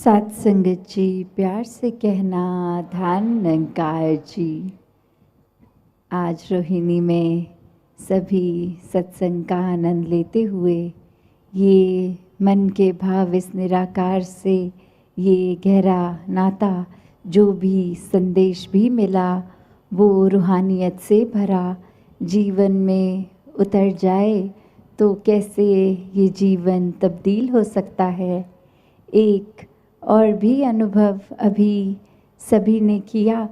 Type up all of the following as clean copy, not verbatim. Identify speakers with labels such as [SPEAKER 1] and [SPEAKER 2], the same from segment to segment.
[SPEAKER 1] सात संगत जी, प्यार से कहना ध्यान निरंकार जी। आज रोहिणी में सभी सत्संग का आनंद लेते हुए ये मन के भाव इस निराकार से ये गहरा नाता जो भी संदेश भी मिला वो रूहानियत से भरा जीवन में उतर जाए तो कैसे ये जीवन तब्दील हो सकता है। एक और भी अनुभव अभी सभी ने किया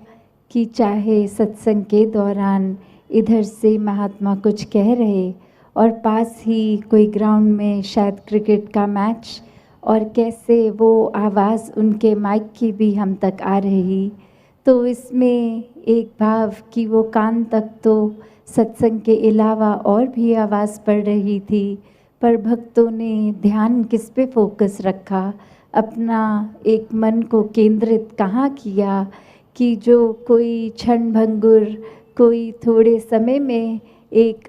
[SPEAKER 1] कि चाहे सत्संग के दौरान इधर से महात्मा कुछ कह रहे और पास ही कोई ग्राउंड में शायद क्रिकेट का मैच और कैसे वो आवाज़ उनके माइक की भी हम तक आ रही, तो इसमें एक भाव कि वो कान तक तो सत्संग के अलावा और भी आवाज़ पड़ रही थी, पर भक्तों ने ध्यान किस पे फोकस रखा, अपना एक मन को केंद्रित कहाँ किया कि जो कोई क्षण भंगुर कोई थोड़े समय में एक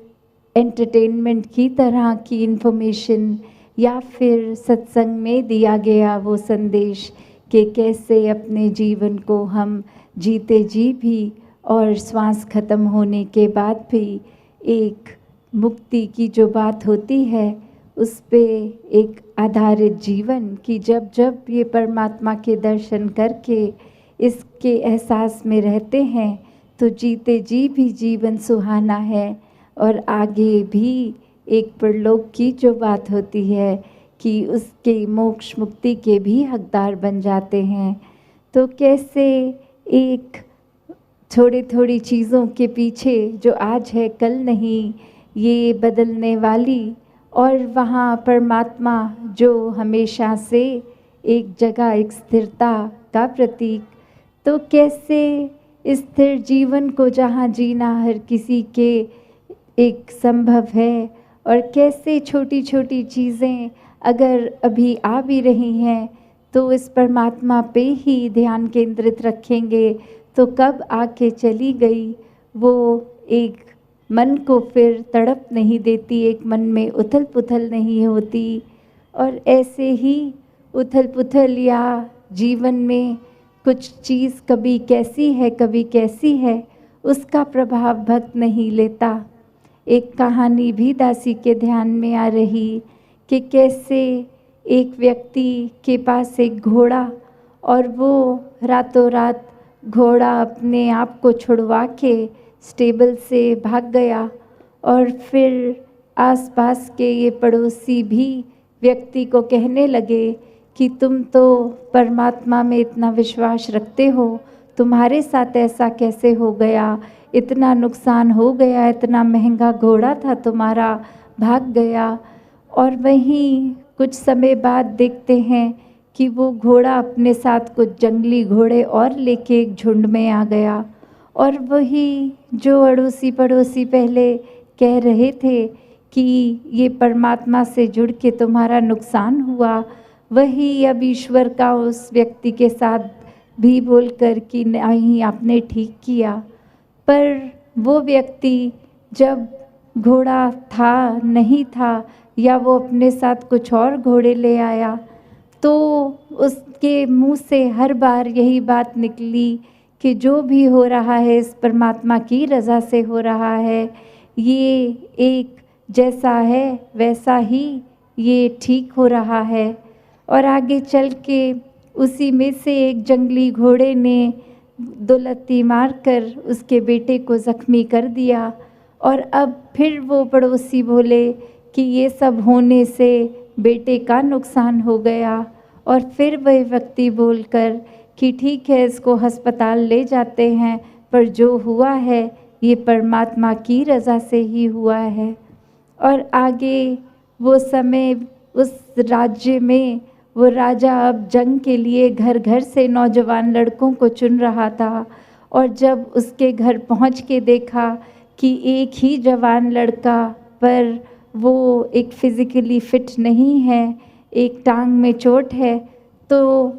[SPEAKER 1] एंटरटेनमेंट की तरह की इन्फॉर्मेशन या फिर सत्संग में दिया गया वो संदेश कि कैसे अपने जीवन को हम जीते जी भी और श्वास खत्म होने के बाद भी एक मुक्ति की जो बात होती है उस पे एक आधारित जीवन कि जब जब ये परमात्मा के दर्शन करके इसके एहसास में रहते हैं तो जीते जी भी जीवन सुहाना है और आगे भी एक परलोक की जो बात होती है कि उसके मोक्ष मुक्ति के भी हकदार बन जाते हैं। तो कैसे एक थोड़ी थोड़ी चीज़ों के पीछे जो आज है कल नहीं ये बदलने वाली और वहाँ परमात्मा जो हमेशा से एक जगह एक स्थिरता का प्रतीक, तो कैसे स्थिर जीवन को जहाँ जीना हर किसी के एक संभव है और कैसे छोटी छोटी चीज़ें अगर अभी आ भी रही हैं तो इस परमात्मा पे ही ध्यान केंद्रित रखेंगे तो कब आके चली गई वो एक मन को फिर तड़प नहीं देती, एक मन में उथल पुथल नहीं होती। और ऐसे ही उथल पुथल या जीवन में कुछ चीज़ कभी कैसी है उसका प्रभाव भक्त नहीं लेता। एक कहानी भी दासी के ध्यान में आ रही कि कैसे एक व्यक्ति के पास एक घोड़ा और वो रातों रात घोड़ा अपने आप को छुड़वा के स्टेबल से भाग गया और फिर आसपास के ये पड़ोसी भी व्यक्ति को कहने लगे कि तुम तो परमात्मा में इतना विश्वास रखते हो, तुम्हारे साथ ऐसा कैसे हो गया, इतना नुकसान हो गया, इतना महंगा घोड़ा था तुम्हारा, भाग गया। और वहीं कुछ समय बाद देखते हैं कि वो घोड़ा अपने साथ कुछ जंगली घोड़े और लेके एक झुंड में आ गया और वही जो अड़ोसी पड़ोसी पहले कह रहे थे कि ये परमात्मा से जुड़ के तुम्हारा नुकसान हुआ, वही अब ईश्वर का उस व्यक्ति के साथ भी बोलकर कि नहीं आपने ठीक किया। पर वो व्यक्ति जब घोड़ा था नहीं था या वो अपने साथ कुछ और घोड़े ले आया तो उसके मुंह से हर बार यही बात निकली कि जो भी हो रहा है इस परमात्मा की रज़ा से हो रहा है, ये एक जैसा है वैसा ही ये ठीक हो रहा है। और आगे चल के उसी में से एक जंगली घोड़े ने दो लत्ती मारकर उसके बेटे को ज़ख्मी कर दिया और अब फिर वो पड़ोसी बोले कि ये सब होने से बेटे का नुकसान हो गया और फिर वह व्यक्ति बोलकर कि ठीक है इसको अस्पताल ले जाते हैं, पर जो हुआ है ये परमात्मा की रज़ा से ही हुआ है। और आगे वो समय उस राज्य में वो राजा अब जंग के लिए घर घर से नौजवान लड़कों को चुन रहा था और जब उसके घर पहुंच के देखा कि एक ही जवान लड़का पर वो एक फिज़िकली फिट नहीं है, एक टांग में चोट है, तो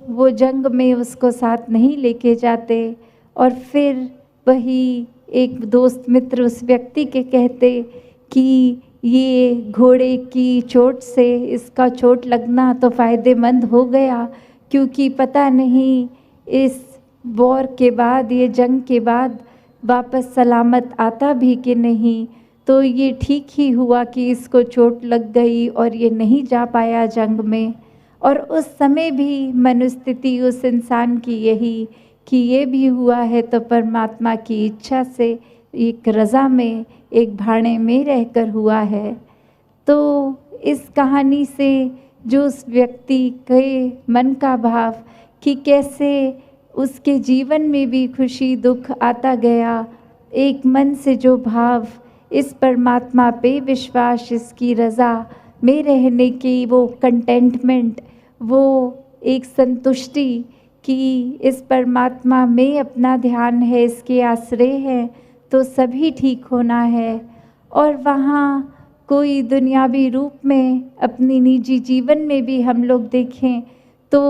[SPEAKER 1] वो जंग में उसको साथ नहीं लेके जाते। और फिर वही एक दोस्त मित्र उस व्यक्ति के कहते कि ये घोड़े की चोट से इसका चोट लगना तो फ़ायदेमंद हो गया क्योंकि पता नहीं इस वॉर के बाद, ये जंग के बाद वापस सलामत आता भी कि नहीं। तो ये ठीक ही हुआ कि इसको चोट लग गई और ये नहीं जा पाया जंग में। और उस समय भी मनोस्थिति उस इंसान की यही कि ये भी हुआ है तो परमात्मा की इच्छा से, एक रज़ा में, एक भाड़े में रहकर हुआ है। तो इस कहानी से जो उस व्यक्ति के मन का भाव कि कैसे उसके जीवन में भी खुशी दुख आता गया, एक मन से जो भाव, इस परमात्मा पे विश्वास, इसकी रज़ा में रहने की वो कंटेंटमेंट, वो एक संतुष्टि कि इस परमात्मा में अपना ध्यान है, इसके आश्रय है तो सभी ठीक होना है। और वहाँ कोई दुनियावी रूप में अपनी निजी जीवन में भी हम लोग देखें तो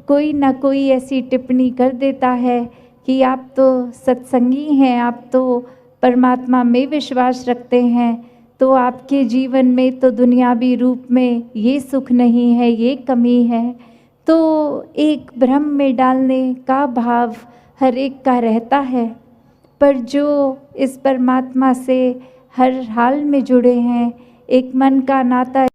[SPEAKER 1] कोई ना कोई ऐसी टिप्पणी कर देता है कि आप तो सत्संगी हैं, आप तो परमात्मा में विश्वास रखते हैं, तो आपके जीवन में तो दुनियावी रूप में ये सुख नहीं है, ये कमी है। तो एक भ्रम में डालने का भाव हर एक का रहता है। पर जो इस परमात्मा से हर हाल में जुड़े हैं, एक मन का नाता